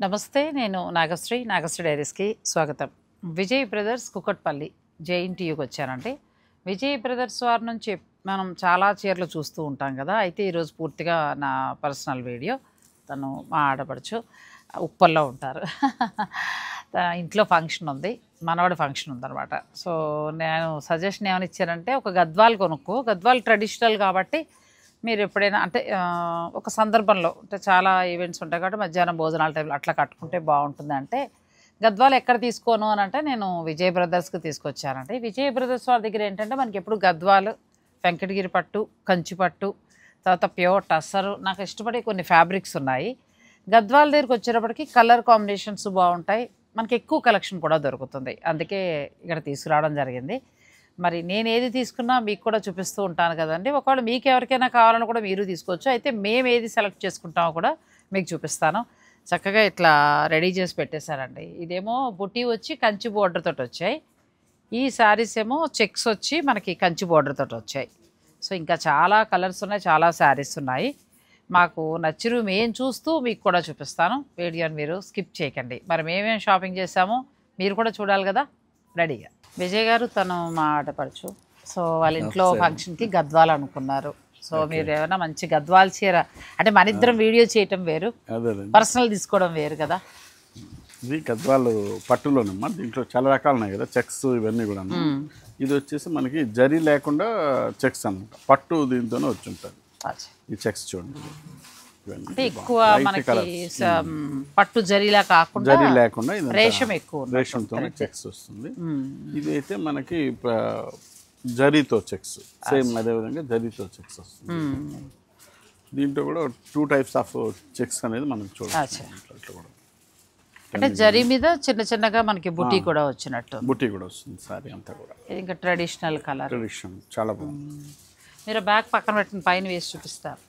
నమస్తే, నేను నాగశ్రీ డైరీస్కి స్వాగతం. విజయ్ బ్రదర్స్ కుకట్పల్లి జేఎన్టీయూకి వచ్చానండి. విజయ్ బ్రదర్స్ వారి నుంచి మనం చాలా చీరలు చూస్తూ ఉంటాం కదా. అయితే ఈరోజు పూర్తిగా నా పర్సనల్ వీడియో. తను మా ఆడపడుచు ఉప్పల్లో ఉంటారు. ఇంట్లో ఫంక్షన్ ఉంది, మనవాడి ఫంక్షన్ ఉందన్నమాట. సో నేను సజెషన్ ఏమని ఇచ్చానంటే, ఒక గద్వాల్ కొనుక్కో. గద్వాల్ ట్రెడిషనల్ కాబట్టి మీరు ఎప్పుడైనా అంటే ఒక సందర్భంలో అంటే చాలా ఈవెంట్స్ ఉంటాయి కాబట్టి మధ్యాహ్నం భోజనాల టైంలో అట్లా కట్టుకుంటే బాగుంటుంది అంటే, గద్వాలు ఎక్కడ తీసుకోను అని అంటే నేను విజయ్ బ్రదర్స్కి తీసుకొచ్చానండి. విజయ్ బ్రదర్స్ వాళ్ళ దగ్గర ఏంటంటే మనకి ఎప్పుడు గద్వాలు, వెంకటగిరి పట్టు, కంచి పట్టు, తర్వాత ప్యూర్ టస్సరు, నాకు ఇష్టపడే కొన్ని ఫ్యాబ్రిక్స్ ఉన్నాయి. గద్వాల దగ్గరికి వచ్చేటప్పటికి కలర్ కాంబినేషన్స్ బాగుంటాయి, మనకి ఎక్కువ కలెక్షన్ కూడా దొరుకుతుంది. అందుకే ఇక్కడ తీసుకురావడం జరిగింది. మరి నేను ఏది తీసుకున్నా మీకు కూడా చూపిస్తూ ఉంటాను కదండి. ఒకవేళ మీకు ఎవరికైనా కావాలని కూడా మీరు తీసుకోవచ్చు. అయితే మేము ఏది సెలెక్ట్ చేసుకుంటామో కూడా మీకు చూపిస్తాను. చక్కగా ఇట్లా రెడీ చేసి పెట్టేశారండి. ఇదేమో బుటీ వచ్చి కంచి బోర్డర్ తోటి వచ్చాయి. ఈ శారీస్ ఏమో చెక్స్ వచ్చి మనకి కంచి బోర్డర్ తోటి వచ్చాయి. సో ఇంకా చాలా కలర్స్ ఉన్నాయి, చాలా శారీస్ ఉన్నాయి. మాకు నచ్చిరు మేము చూస్తూ మీకు కూడా చూపిస్తాను. వీడియోని మీరు స్కిప్ చేయకండి. మరి మేమేం షాపింగ్ చేసామో మీరు కూడా చూడాలి కదా. రెడీగా విజయ్ గారు, తను మా ఆడపడుచు. సో వాళ్ళ ఇంట్లో ఫంక్షన్కి గద్వాలు అనుకున్నారు. సో మీరు ఏమైనా మంచి గద్వాల్ చీర అంటే మన ఇద్దరం వీడియో చేయటం వేరు, పర్సనల్ తీసుకోవడం వేరు కదా. ఇది గద్వాలు పట్టులోనమ్మా. దీంట్లో చాలా రకాలు ఉన్నాయి కదా, చెక్స్ ఇవన్నీ కూడా. ఇది వచ్చేసి మనకి జరీ లేకుండా చెక్స్ అన్నమాట. పట్టు దీంతోనే వచ్చి ఉంటుంది ఈ చెక్స్. చూడండి, అంటే ఎక్కువ మనకి పట్టు జరీలా కాకుండా జరీ లేకుండా రేషం ఎక్కువ, రేషంతోనే చెక్స్ వస్తుంది. ఇది అయితే మనకి జరీతో చెక్స్, సేమ్ అదేవిధంగా జరీతో చెక్స్ వస్తుంది. దీంట్లో కూడా 2 types ఆఫ్ చెక్స్ అనేది మనం చూడవచ్చు. అంటే జరీ మీద చిన్న చిన్నగా మనకి బుటీ కూడా వచ్చినట్టు, బుటీ కూడా వస్తుంది సారీ అంతా కూడా. ఇంకా ట్రెడిషనల్ కలర్, ట్రెడిషనల్ చాలా బాగుంది. మీరు బ్యాగ్ పక్కన పెట్టిన పైన వేసి చూపిస్తారు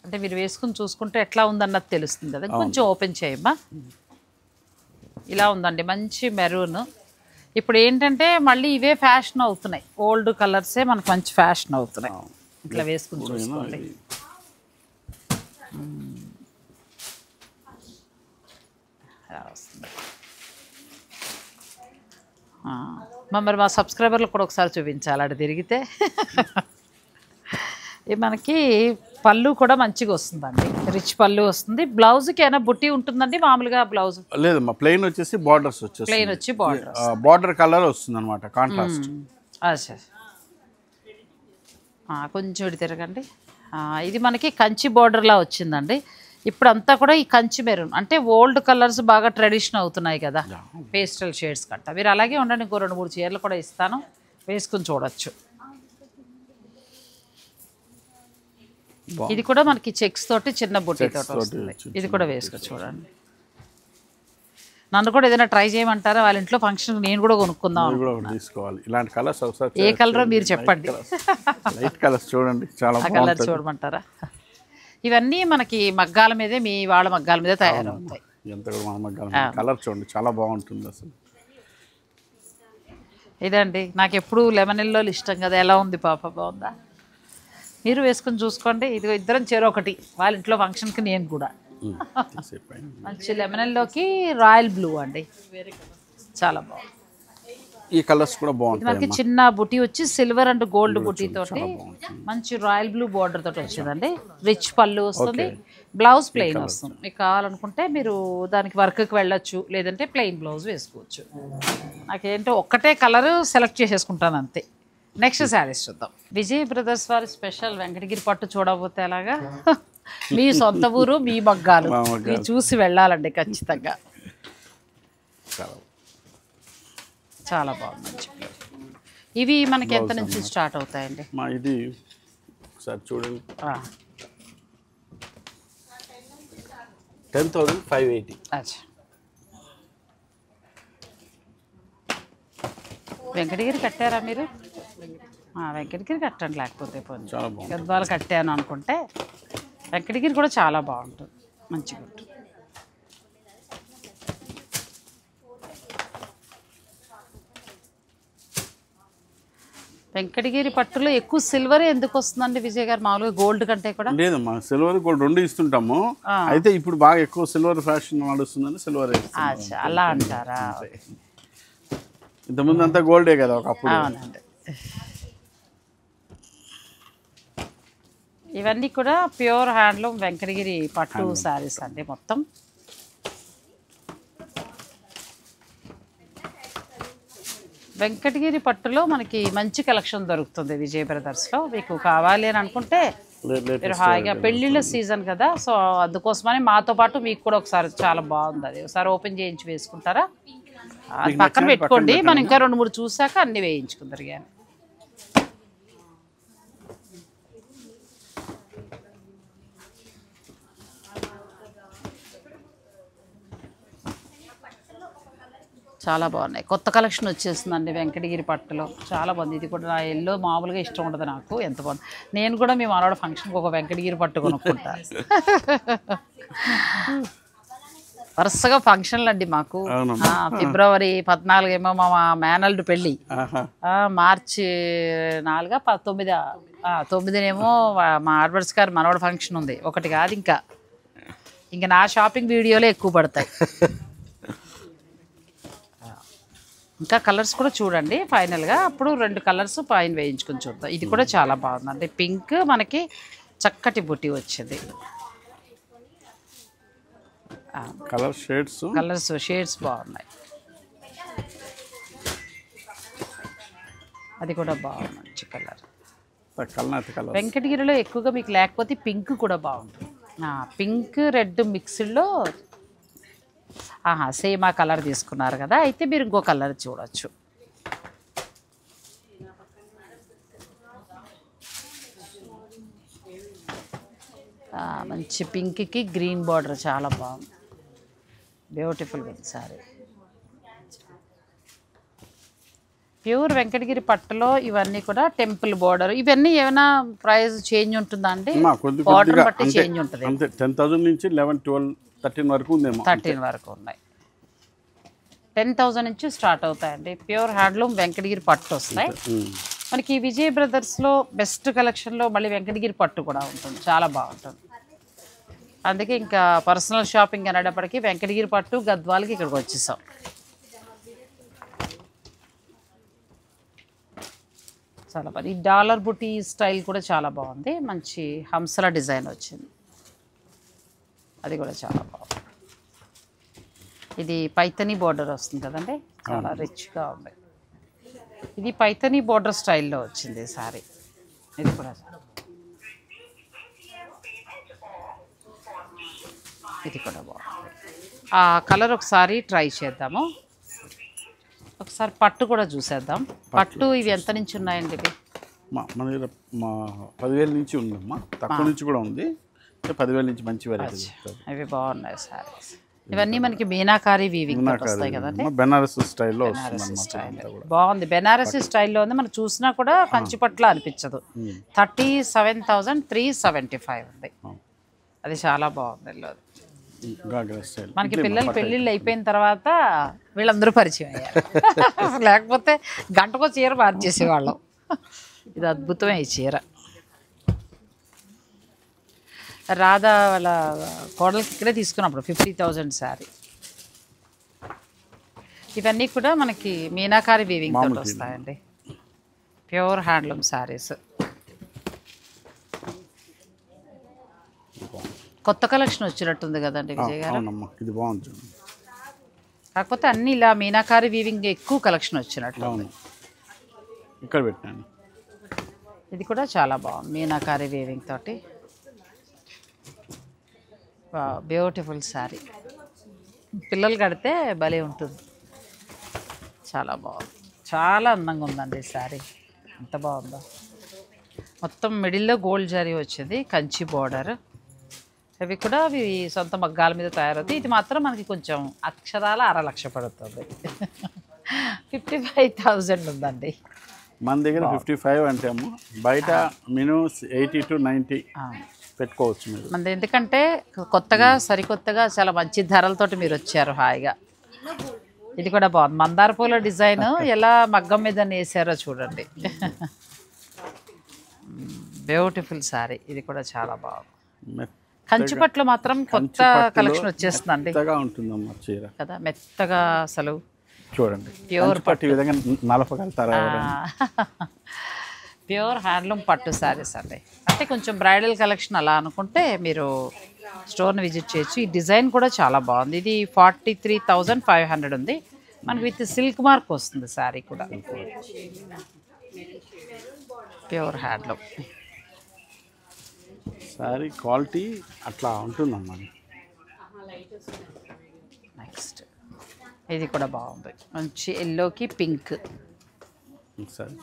అంటే మీరు వేసుకుని చూసుకుంటే ఎట్లా ఉందన్నది తెలుస్తుంది కదా. కొంచెం ఓపెన్ చేయమ్మా. ఇలా ఉందండి, మంచి మెరూన్. ఇప్పుడు ఏంటంటే మళ్ళీ ఇవే ఫ్యాషన్ అవుతున్నాయి, ఓల్డ్ కలర్సే మనకు మంచి ఫ్యాషన్ అవుతున్నాయి. ఇట్లా వేసుకుని చూసుకోండి. మరి మా సబ్స్క్రైబర్లకు కూడా ఒకసారి చూపించాలి అటు తిరిగితే. మనకి పళ్ళు కూడా మంచిగా వస్తుందండి, రిచ్ పళ్ళు వస్తుంది. బ్లౌజ్కి ఏమైనా బుట్టి ఉంటుందండి మామూలుగా? బ్లౌజ్ లేదు, మా ప్లెయిన్ వచ్చేసి బార్డర్స్ వచ్చేసి ప్లెయిన్ వచ్చి బార్డర్ కలర్ వస్తుంది అనమాట, కాంట్రాస్ట్. కొంచెం ఇటు తిరగండి. ఇది మనకి కంచి బార్డర్లా వచ్చిందండి. ఇప్పుడు అంతా కూడా ఈ కంచి మెరూన్ అంటే ఓల్డ్ కలర్స్ బాగా ట్రెడిషన్ అవుతున్నాయి కదా, పేస్టల్ షేడ్స్ కట్ట. మీరు అలాగే ఉండండి, ఇంకో 2-3 చీరలు కూడా ఇస్తాను, వేసుకుని చూడొచ్చు. ఇది కూడా మనకి చెక్స్ తోటి చిన్న బుట్టి తోటి వస్తుంది. ఇది కూడా వేసుకో చూడండి. నన్ను కూడా ఏదైనా ట్రై చేయమంటారా? వాళ్ళ ఇంట్లో ఫంక్షన్ నేను కూడా కొనుక్కుందాం. ఇలాంటి కలర్స్ ఏ కలర్ మీరు చెప్పండి. లైట్ కలర్స్ చూడండి, చాలా ఆ కలర్ చూడమంటారా? ఇవన్నీ మనకి మగ్గాల మీదే, మీ వాళ్ళ మగ్గాల మీదే తయారవుతాయి. కలర్ చూడండి, చాలా బాగుంటుంది అసలు. ఇదండి, నాకు ఎప్పుడు లెమన్ ఎల్లో ఇష్టం కదా. ఎలా ఉంది పాప, బాగుందా? మీరు వేసుకుని చూసుకోండి. ఇది ఇద్దరం చీర ఒకటి, వాళ్ళ ఇంట్లో ఫంక్షన్కి నేను కూడా. మంచి లెమన్ ఎల్లోకి రాయల్ బ్లూ అండి, చాలా బాగుంది. ఈ కలర్స్ కూడా బాగుంటాయి. మనకి చిన్న బుటీ వచ్చి సిల్వర్ అండ్ గోల్డ్ బుటీ తోటి మంచి రాయల్ బ్లూ బార్డర్ తోటి వచ్చిందండి. రిచ్ పళ్ళు వస్తుంది, బ్లౌజ్ ప్లెయిన్ వస్తుంది. మీకు కావాలనుకుంటే మీరు దానికి వర్క్కి వెళ్ళొచ్చు, లేదంటే ప్లెయిన్ బ్లౌజ్ వేసుకోవచ్చు. నాకేంటో ఒక్కటే కలర్ సెలెక్ట్ చేసేసుకుంటాను అంతే. నెక్స్ట్ శారీస్ చూద్దాం. విజయ్ బ్రదర్స్ వారి స్పెషల్ వెంకటగిరి పట్టు చూడబోతే ఎలాగా. మీ సొంత ఊరు, మీ మగ్గాలు, మీరు చూసి వెళ్ళాలండి ఖచ్చితంగా. చాలా బాగుంది, మంచి. ఇవి మనకి ఎంత నుంచి స్టార్ట్ అవుతాయండి? ఇది ఒకసారి చూడండి, 10,580. అచ్చా, వెంకటగిరి కట్టారా మీరు? వెంకటగిరి కట్టండి, లేకపోతే పోనీ గద్వాలు కట్టాను అనుకుంటే వెంకటగిరి కూడా చాలా బాగుంటుంది, మంచిగా ఉంటుంది. వెంకటగిరి పట్టులో ఎక్కువ సిల్వర్ ఎందుకు వస్తుందండి విజయ్ గారు, మామూలుగా గోల్డ్ కంటే కూడా? లేదమ్మా, సిల్వర్ గోల్డ్ రెండు ఇస్తుంటాము. అయితే ఇప్పుడు బాగా ఎక్కువ సిల్వర్ ఫ్యాషన్ నడుస్తుందని సిల్వర్ అచ్చా, అలా అంటారా? ఇంతకుముందు అంతా గోల్డే కదా ఒకప్పుడు. అవునండి. ఇవన్నీ కూడా ప్యూర్ హ్యాండ్లూమ్ వెంకటగిరి పట్టు శారీస్ అండి మొత్తం. వెంకటగిరి పట్టులో మనకి మంచి కలెక్షన్ దొరుకుతుంది విజయ్ బ్రదర్స్లో. మీకు కావాలి అని అనుకుంటే మీరు హాయిగా, పెళ్ళిళ్ళ సీజన్ కదా, సో అందుకోసమని మాతో పాటు మీకు కూడా ఒకసారి, చాలా బాగుంది అది, ఒకసారి ఓపెన్ చేయించి వేసుకుంటారా? అది పక్కన పెట్టుకోండి, మనం ఇంకా 2-3 చూసాక అన్ని వేయించుకుందరు. కానీ చాలా బాగున్నాయి, కొత్త కలెక్షన్ వచ్చేస్తుందండి వెంకటగిరి పట్టులో, చాలా బాగుంది. ఇది కూడా నా ఎల్లో మామూలుగా ఇష్టం ఉండదు నాకు, ఎంత బాగుంది. నేను కూడా మీ మనవాడ ఫంక్షన్కి ఒక వెంకటగిరి పట్టు కొనుక్కుంటా. వరుసగా ఫంక్షన్లు అండి మాకు. ఫిబ్రవరి 14 ఏమో మా మేనల్డ్ పెళ్ళి, మార్చి 4, 9 మా ఆడబడ్స్ గారు మనవాడ ఫంక్షన్ ఉంది. ఒకటి కాదు, ఇంకా నా షాపింగ్ వీడియోలే ఎక్కువ పడతాయి. ఇంకా కలర్స్ కూడా చూడండి ఫైనల్గా, అప్పుడు 2 కలర్స్ పైన వేయించుకొని చూద్దాం. ఇది కూడా చాలా బాగుందండి, పింక్ మనకి చక్కటి బుట్టి వచ్చింది. కలర్స్ షేడ్స్ బాగున్నాయి. అది కూడా బాగుంది, మంచి కలర్. వెంకటగిరిలో ఎక్కువగా మీకు లేకపోతే పింక్ కూడా బాగుంటుంది. పింక్ రెడ్ మిక్స్డ్లో సేమ్ ఆ కలర్ తీసుకున్నారు కదా, అయితే మీరు ఇంకో కలర్ చూడొచ్చు. మంచి పింక్కి గ్రీన్ బార్డర్, చాలా బాగుంది, బ్యూటిఫుల్ సారీ. ప్యూర్ వెంకటగిరి పట్టులో ఇవన్నీ కూడా టెంపుల్ బార్డర్. ఇవన్నీ ఏమైనా ప్రైస్ చేంజ్ ఉంటుందా అండి? బార్డర్ బట్టి చేంజ్ ఉంటుంది. 10,000 నుంచి 11, 12, 13 వరకు ఉందేమో. 13 వరకు ఉన్నాయి. 10,000 నుంచి స్టార్ట్ అవుతాయండి. ప్యూర్ హ్యాండ్లూమ్ వెంకటగిరి పట్టు వస్తాయి మనకి. విజయ్ బ్రదర్స్లో బెస్ట్ కలెక్షన్లో మళ్ళీ వెంకటగిరి పట్టు కూడా ఉంటుంది, చాలా బాగుంటుంది. అందుకే ఇంకా పర్సనల్ షాపింగ్ అనేటప్పటికీ వెంకటగిరి పట్టు గద్వాలకి ఇక్కడికి వచ్చేసాం. చాలా బాగుంది. ఈ డాలర్ బుటీ స్టైల్ కూడా చాలా బాగుంది, మంచి హంసల డిజైన్ వచ్చింది, అది కూడా చాలా బాగుంది. ఇది పైతనీ బోర్డర్ వస్తుంది కదండి, చాలా రిచ్గా ఉంది. ఇది పైతనీ బోర్డర్ స్టైల్లో వచ్చింది సారీ. ఇది కూడా బాగుంది. ఆ కలర్ ఒకసారి ట్రై చేద్దాము. ఒకసారి పట్టు కూడా చూసేద్దాం. పట్టు ఇవి ఎంత నుంచి ఉన్నాయండి? ఇవి మన దగ్గర 10,000 నుంచి ఉందమ్మా, తక్కువ నుంచి కూడా ఉంది, 10,000 నుంచి మంచి వెరైటీ. ఇవి బాగున్నాయి సారీస్. ఇవన్నీ మనకి మీనాకారి వీవింగ్ వస్తాయి కదండి, బెనారస్ స్టైల్లో బాగుంది. బెనారసీ స్టైల్లో ఉంది, మనం చూసినా కూడా కంచి పట్ల అనిపించదు. 37,375 ఉంది, అది చాలా బాగుంది. మనకి పిల్లలు పెళ్ళిళ్ళు అయిపోయిన తర్వాత వీళ్ళందరూ పరిచయం అయ్యారు, లేకపోతే గంటకో చీర మార్చేసేవాళ్ళం. ఇది అద్భుతమే ఈ చీర. రాధా వాళ్ళ కోడలకి ఇక్కడే తీసుకున్నప్పుడు 50,000 శారీ. ఇవన్నీ కూడా మనకి మీనాకారి వీవింగ్ తోటి వస్తాయండి, ప్యూర్ హ్యాండ్లూమ్ శారీస్. కొత్త కలెక్షన్ వచ్చినట్టుంది కదండి విజయ్ గారు? ఇది బాగుంది, కాకపోతే అన్ని ఇలా మీనాకారి వీవింగ్ ఎక్కువ కలెక్షన్ వచ్చినట్టు. ఇక్కడ పెట్టాను. ఇది కూడా చాలా బాగుంది, మీనాకారి వీవింగ్ తోటి బ్యూటిఫుల్ శారీ. పిల్లలు కడితే భలే ఉంటుంది, చాలా బాగుంది, చాలా అందంగా ఉందండి ఈ శారీ. ఎంత బాగుందో, మొత్తం మిడిల్లో గోల్డ్ జరీ వచ్చింది, కంచి బోర్డర్. అవి కూడా అవి సొంత మగ్గాల మీద తయారవుతాయి. ఇది మాత్రం మనకి కొంచెం అక్షరాల 6,00,000 పడుతుంది. 55,000 ఉందండి మన దగ్గర. 55 అంటే బయట మినిమం 80 to 90 పెట్టుకోవచ్చు మీరు. మన ఎందుకంటే కొత్తగా సరికొత్తగా చాలా మంచి ధరలతోటి మీరు వచ్చారు హాయిగా. ఇది కూడా బాగుంది, మందార పూల డిజైన్ ఎలా మగ్గం మీద వేసారో చూడండి. బ్యూటిఫుల్ శారీ, ఇది కూడా చాలా బాగుంది. మెత్తగా కంచిపట్లు మాత్రం కొత్త కలెక్షన్ వచ్చేస్తుందండి ఉంటుందమ్మా చీర కదా, మెత్తగా అసలు చూడండి. ప్యూర్ పట్టు ఈ విధంగా నలపగలుగుతారా? ప్యూర్ హ్యాండ్లూమ్ పట్టు శారీస్ అండి. అంటే కొంచెం బ్రైడల్ కలెక్షన్ అలా అనుకుంటే మీరు స్టోర్ని విజిట్ చేయొచ్చు. ఈ డిజైన్ కూడా చాలా బాగుంది. ఇది 43,500 ఉంది మనకి, విత్ సిల్క్ మార్క్ వస్తుంది శారీ కూడా. ప్యూర్ హ్యాండ్లూమ్ శారీ క్వాలిటీ అట్లా ఉంటుందమ్మా. నెక్స్ట్ ఇది కూడా బాగుంది, మంచి ఎల్లోకి పింక్. సరే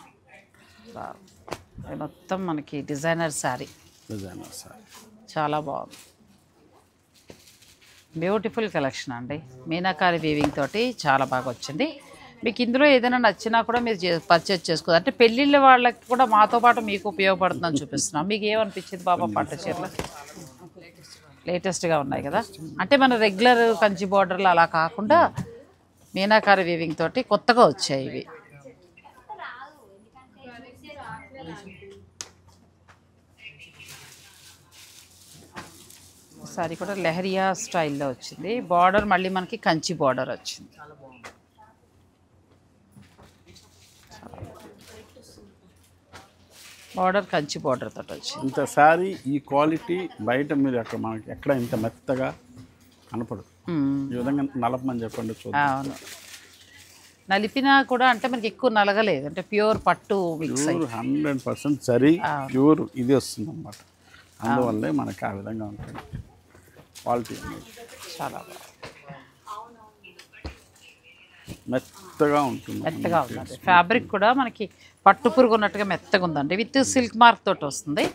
మొత్తం మనకి డిజైనర్ శారీ, చాలా బాగుంది. బ్యూటిఫుల్ కలెక్షన్ అండి, మీనాకారి వీవింగ్ తోటి చాలా బాగా వచ్చింది. మీకు ఇందులో ఏదైనా నచ్చినా కూడా మీరు పర్చేజ్ చేసుకోవచ్చు. అంటే పెళ్ళిళ్ళ వాళ్ళకి కూడా మాతో పాటు మీకు ఉపయోగపడుతుందని చూపిస్తున్నాం. మీకు ఏమనిపించింది బాబా పట్టు చీరలు? లేటెస్ట్గా ఉన్నాయి కదా, అంటే మన రెగ్యులర్ కంచి బోర్డర్లు అలా కాకుండా మీనాకారి వీవింగ్ తోటి కొత్తగా వచ్చాయి ఇవి. సారీ కూడా లెహరియా స్టైల్లో వచ్చింది. బార్డర్ మళ్ళీ మనకి కంచి బార్డర్ వచ్చింది. బార్డర్ కంచి బార్డర్ తోటి వచ్చింది. ఇంత శారీ ఈ క్వాలిటీ బయట మీరు అక్కడ మనకి ఎక్కడ ఇంత మెత్తగా కనపడదు. ఈ విధంగా నలపమని చెప్పండి చూద్దాం. అవును, నలిపినా కూడా అంటే మనకి ఎక్కువ నలగలేదు, అంటే ప్యూర్ పట్టు మిక్స్ 100% సరీ ప్యూర్ ఇది వస్తుంది అన్నమాట. అందువల్లే మనకి ఆ విధంగా ఉంటుంది క్వాలిటీ అనేది. చాలా బాగుంది, మెత్తగా ఉంటుంది. మెత్తగా ఉందండి. ఫ్యాబ్రిక్ కూడా మనకి పట్టు పురుగు ఉన్నట్టుగా మెత్తగా ఉందండి, విత్ సిల్క్ మార్క్ తోటి వస్తుంది.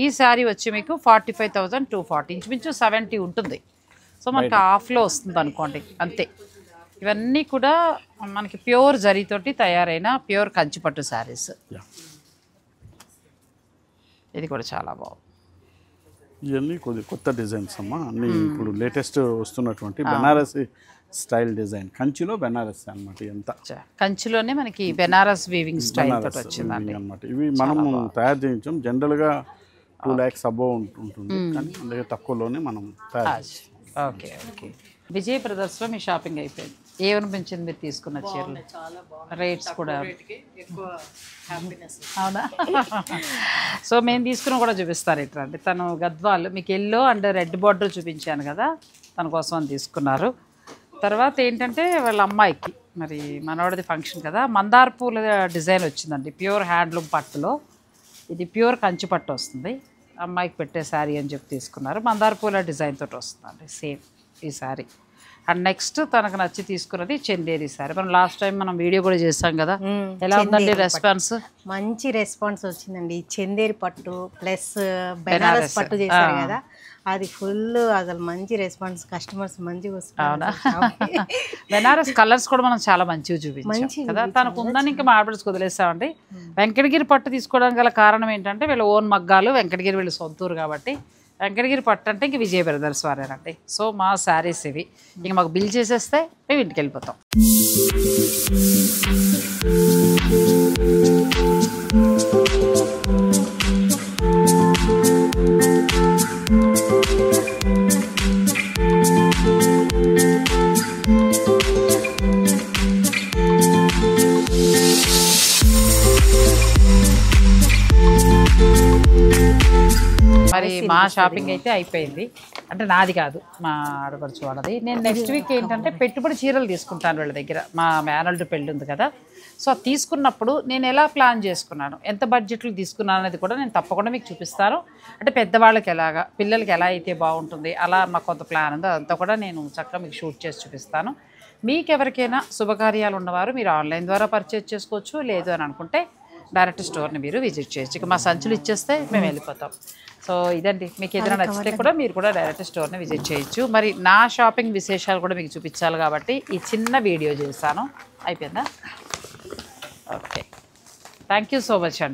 ఈ శారీ వచ్చి మీకు 45,240, ఇంచుమించు 70 ఉంటుంది. సో మనకి హాఫ్లో వస్తుంది అనుకోండి అంతే. ఇవన్నీ కూడా మనకి ప్యూర్ జరీతోటి తయారైన ప్యూర్ కంచిపట్టు శారీస్. ఇది కూడా చాలా బాగుంది. ఇవన్నీ కొత్త డిజైన్స్ అమ్మా, అన్నీ ఇప్పుడు లేటెస్ట్ వస్తున్నటువంటి బెనారసి స్టైల్ డిజైన్. కంచిలో బెనారసి అనమాట. ఎంత కంచిలోనే మనకి బెనారస్ వీవింగ్ స్టైల్ తోటి వచ్చిందండి అనమాట. ఇవి మనం తయారు చేయించాం. జనరల్గా 2 lakhs అబోవ్ ఉంటుంది, కానీ అందుకే తక్కువలోనే మనం తయారు. Okay okay. విజయ్ బ్రదర్స్లో మీ షాపింగ్ అయిపోయింది. ఏమనిపించింది మీరు తీసుకున్న చీరలు? రేట్స్ కూడా అవునా? సో మేము తీసుకున్న కూడా చూపిస్తారు ఇట్లా. అంటే తను గద్వాల్ మీకు ఎల్లో అండ్ రెడ్ బార్డర్ చూపించాను కదా, తన కోసం అని తీసుకున్నారు. తర్వాత ఏంటంటే వాళ్ళ అమ్మాయికి మరి మనవాడిది ఫంక్షన్ కదా, మందార పూల డిజైన్ వచ్చిందండి ప్యూర్ హ్యాండ్లూమ్ పట్టులో. ఇది ప్యూర్ కంచి పట్టు వస్తుంది. అమ్మాయికి పెట్టే శారీ అని చెప్పి తీసుకున్నారు. మందార పూల డిజైన్ తోటి వస్తుందండి సేమ్ ఈ శారీ. అండ్ నెక్స్ట్ తనకు నచ్చి తీసుకున్నది చందేరి శారీ. మనం లాస్ట్ టైం మనం వీడియో కూడా చేసాం కదా, ఎలా ఉందండి రెస్పాన్స్? మంచి రెస్పాన్స్ వచ్చిందండి. చందేరి పట్టు ప్లస్ బెనారస్ పట్టు చేశారు కదా, అది ఫుల్ అసలు మంచి రెస్పాన్స్. కస్టమర్స్ మంచిగా వస్తున్నారు. బెనారస్ కలర్స్ కూడా మనం చాలా మంచిగా చూపించాం కదా. తనకు ఉందని ఇంకా మార్బల్స్ వదిలేసామండి. వెంకటగిరి పట్టు తీసుకోవడానికి గల కారణం ఏంటంటే వీళ్ళ ఓన్ మగ్గాలు, వెంకటగిరి వీళ్ళు సొంతూరు కాబట్టి వెంకటగిరి పట్టు అంటే ఇంక విజయ్ బ్రదర్స్ వారేనండి. సో మా శారీస్ ఇవి. ఇంక మాకు బిల్ చేసేస్తే మేము ఇంటికి వెళ్ళిపోతాం. మరి మా షాపింగ్ అయితే అయిపోయింది. అంటే నాది కాదు, మా ఆడపడుచు వాళ్ళది. నేను నెక్స్ట్ వీక్ ఏంటంటే పెట్టుబడి చీరలు తీసుకుంటాను వీళ్ళ దగ్గర. మా మేనల్డ్ పెళ్ళి ఉంది కదా, సో తీసుకున్నప్పుడు నేను ఎలా ప్లాన్ చేసుకున్నాను, ఎంత బడ్జెట్లు తీసుకున్నాను అనేది కూడా నేను తప్పకుండా మీకు చూపిస్తాను. అంటే పెద్దవాళ్ళకి ఎలాగా, పిల్లలకి ఎలా అయితే బాగుంటుంది, అలా మాకు కొంత ప్లాన్ ఉందో అదంతా కూడా నేను చక్కగా మీకు షూట్ చేసి చూపిస్తాను. మీకు ఎవరికైనా శుభకార్యాలు ఉన్నవారు మీరు ఆన్లైన్ ద్వారా పర్చేజ్ చేసుకోవచ్చు. లేదు అని అనుకుంటే డైరెక్ట్ స్టోర్ని మీరు విజిట్ చేయొచ్చు. ఇక మా సంచులు ఇచ్చేస్తే మేము వెళ్ళిపోతాం. సో ఇదండి, మీకు ఏదైనా నచ్చితే కూడా మీరు కూడా డైరెక్ట్ స్టోర్ని విజిట్ చేయొచ్చు. మరి నా షాపింగ్ విశేషాలు కూడా మీకు చూపించాలి కాబట్టి ఈ చిన్న వీడియో చేశాను. అయిపోయిందా? Okay, thank you so much అండి.